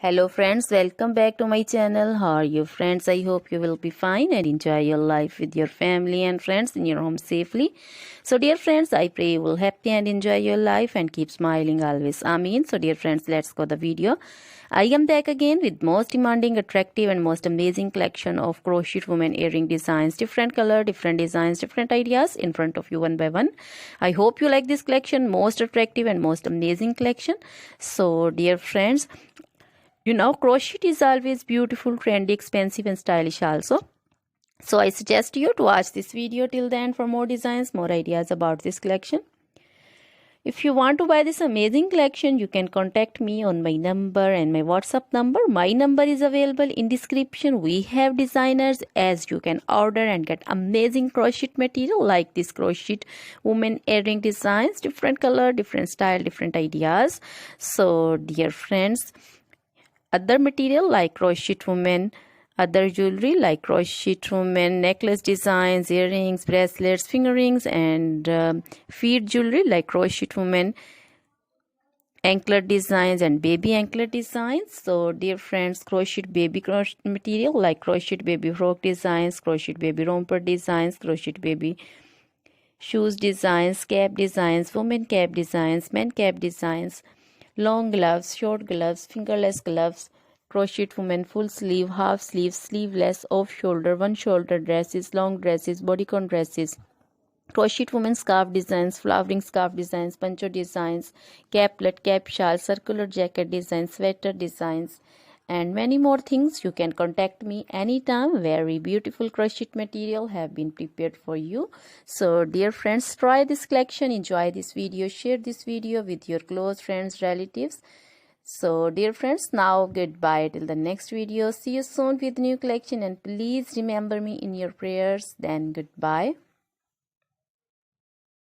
Hello friends, welcome back to my channel. How are you friends? I hope you will be fine and enjoy your life with your family and friends in your home safely. So dear friends, I pray you will happy and enjoy your life and keep smiling always. Amen. So dear friends, let's go the video. I am back again with most demanding, attractive and most amazing collection of crochet women earring designs, different color, different designs, different ideas in front of you one by one. I hope you like this collection, most attractive and most amazing collection. So dear friends, crochet is always beautiful, trendy, expensive and stylish also. So I suggest you to watch this video till the end for more designs, more ideas about this collection. If you want to buy this amazing collection, you can contact me on my number and my WhatsApp number. My number is available in description. We have designers as you can order and get amazing crochet material like this crochet woman earring designs, different color, different style, different ideas. So dear friends, other material like crochet women, other jewelry like crochet women necklace designs, earrings, bracelets, finger rings and feet jewelry like crochet women anklet designs and baby anklet designs. So dear friends, crochet baby crochet material like crochet baby frock designs, crochet baby romper designs, crochet baby shoes designs, cap designs, women cap designs, men cap designs, long gloves, short gloves, fingerless gloves, crochet women full sleeve, half sleeve, sleeveless, off shoulder, one shoulder dresses, long dresses, bodycon dresses, crochet women scarf designs, flowering scarf designs, poncho designs, caplet, cap shawl, circular jacket designs, sweater designs and many more things. You can contact me anytime. Very beautiful crochet material have been prepared for you. So dear friends, try this collection, enjoy this video, share this video with your close friends, relatives. So dear friends, now goodbye till the next video. See you soon with new collection and please remember me in your prayers. Then goodbye.